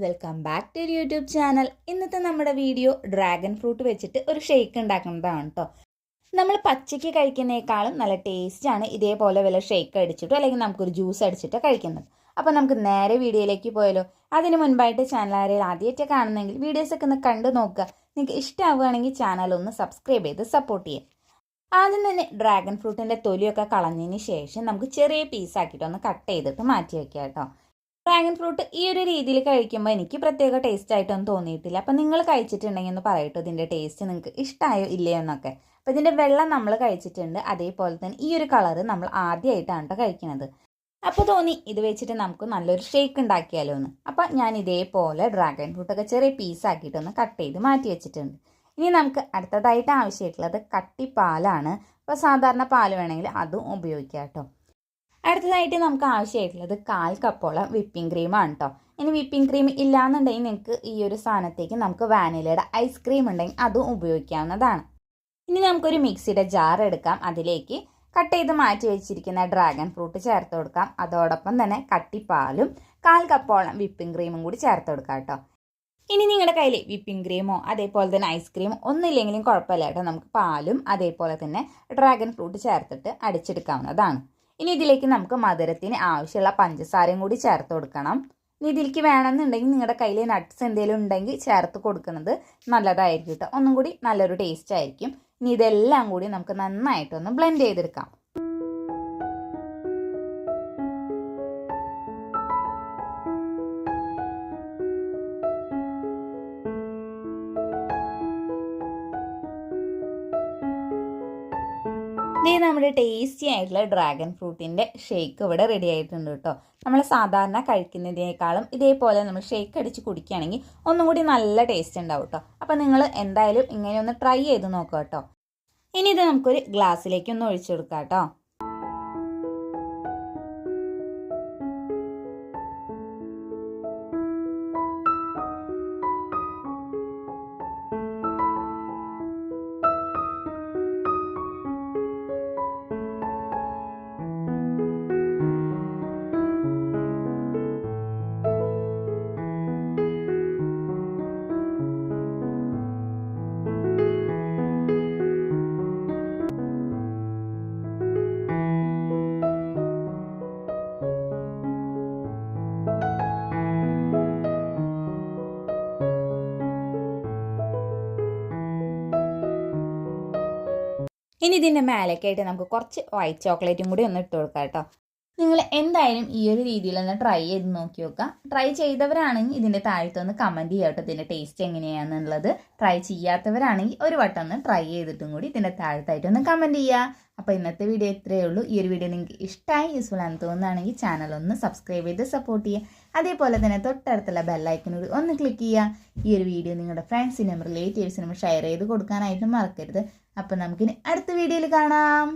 Welcome back to YouTube channel. ഇന്നത്തെ നമ്മുടെ video dragon fruit വെച്ചിട്ട് ഒരു ഷേക്ക് ഉണ്ടാക്കുന്നതാണ് കേട്ടോ. നമ്മൾ പച്ചയ്ക്ക് കഴിക്കുന്നേക്കാളും നല്ല ടേസ്റ്റാണ് ഇതേപോലെ വല്ല ഷേക്ക് അടിച്ചിട്ടോ അല്ലെങ്കിൽ നമുക്കൊരു ജ്യൂസ് അടിച്ചിട്ടോ കഴിക്കുന്നത്. അപ്പോൾ നമുക്ക് നേരെ വീഡിയോയിലേക്ക് പോയാലോ. അതിന് മുൻപായിട്ട് ചാനൽ ആരെയും ആദ്യമായിട്ട് കാണുന്നെങ്കിൽ വീഡിയോസൊക്കെ ഒന്ന് കണ്ടു നോക്കുക. നിങ്ങൾക്ക് ഇഷ്ടമാവുകയാണെങ്കിൽ ചാനൽ ഒന്ന് സബ്സ്ക്രൈബ് ചെയ്ത് സപ്പോർട്ട് ചെയ്യുക. ആദ്യം തന്നെ ഡ്രാഗൺ ഫ്രൂട്ടിൻ്റെ തൊലിയൊക്കെ കളഞ്ഞതിന് ശേഷം നമുക്ക് ചെറിയ പീസാക്കിയിട്ട് ഒന്ന് കട്ട് ചെയ്തിട്ട് മാറ്റി വയ്ക്കുക കേട്ടോ. ഡ്രാഗൺ ഫ്രൂട്ട് ഈ ഒരു രീതിയിൽ കഴിക്കുമ്പോൾ എനിക്ക് പ്രത്യേക ടേസ്റ്റ് ആയിട്ടൊന്നും തോന്നിയിട്ടില്ല. അപ്പം നിങ്ങൾ കഴിച്ചിട്ടുണ്ടെങ്കിൽ ഒന്ന് പറയട്ടോ ഇതിൻ്റെ ടേസ്റ്റ് നിങ്ങൾക്ക് ഇഷ്ടമായോ ഇല്ലയോ എന്നൊക്കെ. അപ്പോൾ ഇതിൻ്റെ വെള്ളം നമ്മൾ കഴിച്ചിട്ടുണ്ട്, അതേപോലെ തന്നെ ഈ ഒരു കളറ് നമ്മൾ ആദ്യമായിട്ടാണ് കേട്ടോ കഴിക്കുന്നത്. അപ്പോൾ തോന്നി ഇത് വെച്ചിട്ട് നമുക്ക് നല്ലൊരു ഷേക്ക് ഉണ്ടാക്കിയാലോ എന്ന്. അപ്പം ഞാൻ ഇതേപോലെ ഡ്രാഗൺ ഫ്രൂട്ടൊക്കെ ചെറിയ പീസാക്കിയിട്ടൊന്ന് കട്ട് ചെയ്ത് മാറ്റി വെച്ചിട്ടുണ്ട്. ഇനി നമുക്ക് അടുത്തതായിട്ട് ആവശ്യമായിട്ടുള്ളത് കട്ടിപ്പാലാണ്. അപ്പോൾ സാധാരണ പാൽ വേണമെങ്കിൽ അതും ഉപയോഗിക്കാം കേട്ടോ. അടുത്തതായിട്ട് നമുക്ക് ആവശ്യമായിട്ടുള്ളത് 1/4 കപ്പോളം വിപ്പിംഗ് ക്രീമാണ് കേട്ടോ. ഇനി വിപ്പിംഗ് ക്രീം ഇല്ലാന്നുണ്ടെങ്കിൽ നിങ്ങൾക്ക് ഈ ഒരു സാധനത്തേക്ക് നമുക്ക് വാനിലയുടെ ഐസ്ക്രീം ഉണ്ടെങ്കിൽ അതും ഉപയോഗിക്കാവുന്നതാണ്. ഇനി നമുക്കൊരു മിക്സിയുടെ ജാർ എടുക്കാം. അതിലേക്ക് കട്ട് ചെയ്ത് മാറ്റി വെച്ചിരിക്കുന്ന ഡ്രാഗൺ ഫ്രൂട്ട് ചേർത്ത് കൊടുക്കാം. അതോടൊപ്പം തന്നെ കട്ടിപ്പാലും 1/4 കപ്പോളം വിപ്പിംഗ് ക്രീമും കൂടി ചേർത്ത് കൊടുക്കാം കേട്ടോ. ഇനി നിങ്ങളുടെ കയ്യിൽ വിപ്പിംഗ് ക്രീമോ അതേപോലെ തന്നെ ഐസ്ക്രീമോ ഒന്നുമില്ലെങ്കിലും കുഴപ്പമില്ല കേട്ടോ. നമുക്ക് പാലും അതേപോലെ തന്നെ ഡ്രാഗൺ ഫ്രൂട്ട് ചേർത്തിട്ട് അടിച്ചെടുക്കാവുന്നതാണ്. ഇനി ഇതിലേക്ക് നമുക്ക് മധുരത്തിന് ആവശ്യമുള്ള പഞ്ചസാരയും കൂടി ചേർത്ത് കൊടുക്കണം. ഇനി ഇതിലേക്ക് വേണമെന്നുണ്ടെങ്കിൽ നിങ്ങളുടെ കയ്യിൽ നട്ട്സ് എന്തെങ്കിലും ഉണ്ടെങ്കിൽ ചേർത്ത് കൊടുക്കുന്നത് നല്ലതായിരിക്കും കേട്ടോ. ഒന്നും കൂടി നല്ലൊരു ടേസ്റ്റ് ആയിരിക്കും. ഇനി ഇതെല്ലാം കൂടി നമുക്ക് നന്നായിട്ടൊന്ന് ബ്ലെൻഡ് ചെയ്തെടുക്കാം. ഇതേ നമ്മുടെ ടേസ്റ്റി ആയിട്ടുള്ള ഡ്രാഗൺ ഫ്രൂട്ടിൻ്റെ ഷേക്ക് ഇവിടെ റെഡി ആയിട്ടുണ്ട് കേട്ടോ. നമ്മൾ സാധാരണ കഴിക്കുന്നതിനേക്കാളും ഇതേപോലെ നമ്മൾ ഷേക്ക് അടിച്ച് കുടിക്കുകയാണെങ്കിൽ ഒന്നും കൂടി നല്ല ടേസ്റ്റ് ഉണ്ടാവും കേട്ടോ. അപ്പോൾ നിങ്ങൾ എന്തായാലും ഇങ്ങനെ ഒന്ന് ട്രൈ ചെയ്ത് നോക്കുക കേട്ടോ. ഇനി ഇത് നമുക്കൊരു ഗ്ലാസ്സിലേക്ക് ഒന്ന് ഒഴിച്ചു കൊടുക്കാം കേട്ടോ. ഇനി ഇതിൻ്റെ മേലേക്കായിട്ട് നമുക്ക് കുറച്ച് വൈറ്റ് ചോക്ലേറ്റും കൂടി ഒന്ന് ഇട്ട് കൊടുക്കാം കേട്ടോ. നിങ്ങൾ എന്തായാലും ഈ ഒരു രീതിയിലൊന്ന് ട്രൈ ചെയ്ത് നോക്കി നോക്കുക. ട്രൈ ചെയ്തവരാണെങ്കിൽ ഇതിൻ്റെ താഴത്തൊന്ന് കമൻറ്റ് ചെയ്യാം കേട്ടോ ഇതിൻ്റെ ടേസ്റ്റ് എങ്ങനെയാണെന്നുള്ളത്. ട്രൈ ചെയ്യാത്തവരാണെങ്കിൽ ഒരു വട്ടം ഒന്ന് ട്രൈ ചെയ്തിട്ടും കൂടി ഇതിൻ്റെ താഴത്തായിട്ടൊന്ന് കമൻറ്റ് ചെയ്യുക. അപ്പോൾ ഇന്നത്തെ വീഡിയോ ഇത്രയേ ഉള്ളൂ. ഈ ഒരു വീഡിയോ നിങ്ങൾക്ക് ഇഷ്ടമായി യൂസ്ഫുൾ ആണെന്ന് തോന്നുകയാണെങ്കിൽ ചാനൽ ഒന്ന് സബ്സ്ക്രൈബ് ചെയ്ത് സപ്പോർട്ട് ചെയ്യുക. അതേപോലെ തന്നെ തൊട്ടടുത്തുള്ള ബെല്ലൈക്കനോട് ഒന്ന് ക്ലിക്ക് ചെയ്യുക. ഈ ഒരു വീഡിയോ നിങ്ങളുടെ ഫ്രണ്ട്സിനും റിലേറ്റീവ്സിനും ഷെയർ ചെയ്ത് കൊടുക്കാനായിട്ട് മറക്കരുത്. അപ്പോൾ നമുക്കിനി അടുത്ത വീഡിയോയിൽ കാണാം.